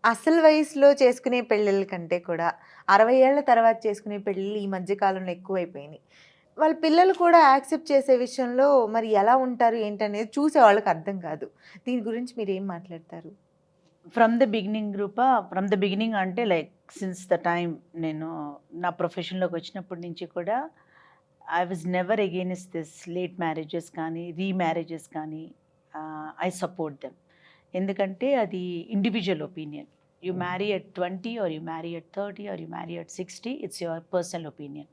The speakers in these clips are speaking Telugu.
అసలు వయసులో చేసుకునే పెళ్ళిళ్ళ కంటే కూడా 60 ఏళ్ల తర్వాత చేసుకునే పెళ్ళిళ్ళు ఈ మధ్య కాలంలో ఎక్కువైపోయినాయి. వాళ్ళ పిల్లలు కూడా యాక్సెప్ట్ చేసే విషయంలో మరి ఎలా ఉంటారు ఏంటనేది చూసే వాళ్ళకి అర్థం కాదు. దీని గురించి మీరేం మాట్లాడతారు? ఫ్రమ్ ద బిగినింగ్ అంటే లైక్ సిన్స్ ద టైమ్ నేను నా ప్రొఫెషన్‌లోకి వచ్చినప్పటి నుంచి కూడా I was never against this late marriages కానీ, రీమ్యారేజెస్ కానీ ఐ సపోర్ట్ దెమ్. ఎందుకంటే అది individual opinion. You marry at 20 or you marry at 30 or you marry at 60 it's your personal opinion.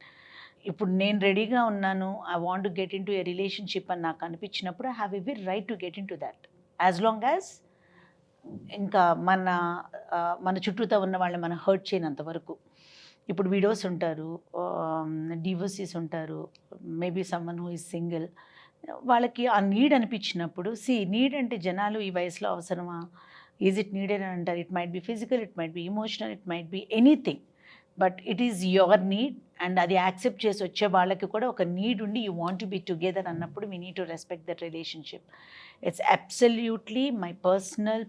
ఇప్పుడు నేను రెడీగా ఉన్నాను. I want to get into a relationship అని నాకు అనిపించినప్పుడు I have every right to get into thought. As long as ఇంకా మన చుట్టూతా ఉన్న వాళ్ళని మనం హర్ట్ చేయనంత వరకు. ఇప్పుడు విడోస్ ఉంటారు, డివోర్సీస్ ఉంటారు, maybe someone who is single. వాళ్ళకి ఆ నీడ్ అనిపించినప్పుడు నీడ్ అంటే జనాలు ఈ వయసులో అవసరమా? ఈజ్ ఇట్ నీడెడ్ అని అంటారు. It might be physical, it might be emotional, it might be anything. But it is your need and అది యాక్సెప్ట్ చేసి వచ్చే వాళ్ళకి కూడా ఒక నీడ్ ఉండి you want to be together అన్నప్పుడు we need to respect that relationship. It's absolutely my personal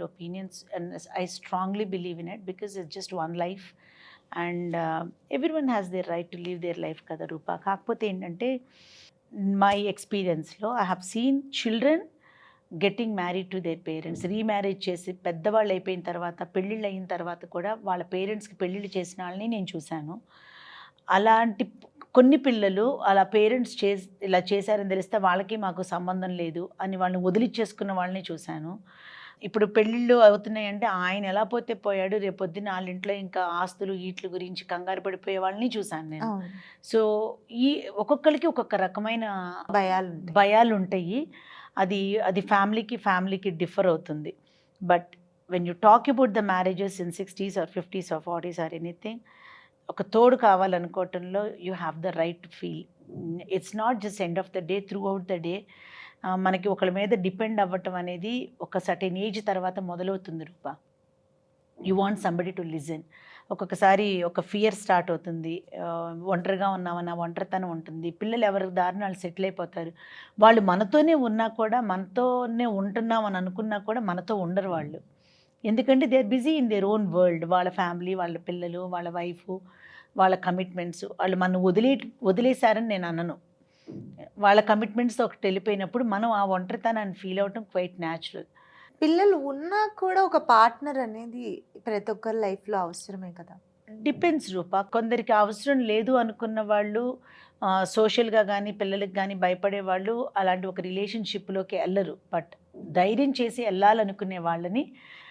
opinions and I strongly believe in it because it's just one life and everyone has their right to live their life కదా రూపా. కాకపోతే ఏంటంటే మై ఎక్స్పీరియన్స్లో I have seen children getting married to their parents. Remarriage చేసి పెద్దవాళ్ళు అయిపోయిన తర్వాత, పెళ్ళిళ్ళు అయిన తర్వాత కూడా వాళ్ళ పేరెంట్స్కి పెళ్ళిళ్ళు చేసిన వాళ్ళని నేను చూశాను. అలాంటి కొన్ని పిల్లలు అలా పేరెంట్స్ ఇలా చేశారని తెలిస్తే వాళ్ళకి మాకు సంబంధం లేదు అని వాళ్ళని వదిలిచ్చేసుకున్న వాళ్ళని చూశాను. ఇప్పుడు పెళ్ళిళ్ళు అవుతున్నాయంటే ఆయన ఎలా పోతే పోయాడు, రేపొద్దున వాళ్ళ ఇంట్లో ఇంకా ఆస్తులు ఈట్ల గురించి కంగారు పడిపోయే వాళ్ళని చూశాను నేను. అవును. సో ఈ ఒక్కొక్కరికి ఒక్కొక్క రకమైన భయాలుంటాయి. భయాలుంటాయి. అది అది ఫ్యామిలీకి డిఫర్ అవుతుంది. But when you talk about the marriages in 60s or 50s or 40s or anything, ఒక తోడు కావాలనుకోవటంలో you have the right to feel. It's not just end of the day, throughout the day మనకి ఒకళ్ళ మీద డిపెండ్ అవ్వటం అనేది ఒక సర్టెన్ ఏజ్ తర్వాత మొదలవుతుంది Rupa. You want somebody to listen. ఒక్కొక్కసారి ఒక ఫియర్ స్టార్ట్ అవుతుంది. ఒంటరిగా ఉన్నామన్న ఒంటరితనం ఉంటుంది. పిల్లలు ఎవరి దారిన వాళ్ళు సెటిల్ అయిపోతారు. వాళ్ళు మనతోనే ఉన్నా కూడా, మనతోనే ఉంటున్నాం అని అనుకున్నా కూడా మనతో ఉండరు వాళ్ళు. ఎందుకంటే they are busy in their own world. వాళ్ళ ఫ్యామిలీ, వాళ్ళ పిల్లలు, వాళ్ళ వైఫు, వాళ్ళ కమిట్మెంట్స్. వాళ్ళు మనం వదిలేశారని నేను అనను. వాళ్ళ కమిట్మెంట్స్ ఒకటి వెళ్ళిపోయినప్పుడు మనం ఆ ఒంటరితనాన్ని ఫీల్ అవ్వటం క్వైట్ న్యాచురల్. పిల్లలు ఉన్నా కూడా ఒక పార్ట్నర్ అనేది ప్రతి ఒక్కరి లైఫ్‌లో అవసరమే కదా! డిపెండ్స్ రూపా. కొందరికి అవసరం లేదు అనుకున్న వాళ్ళు సోషల్‌గా గానీ, పిల్లలకి గానీ భయపడే వాళ్ళు అలాంటి ఒక రిలేషన్‌షిప్‌లోకి ఎళ్ళరు. బట్ ధైర్యం చేసి ఎళ్ళాలనుకునే వాళ్ళని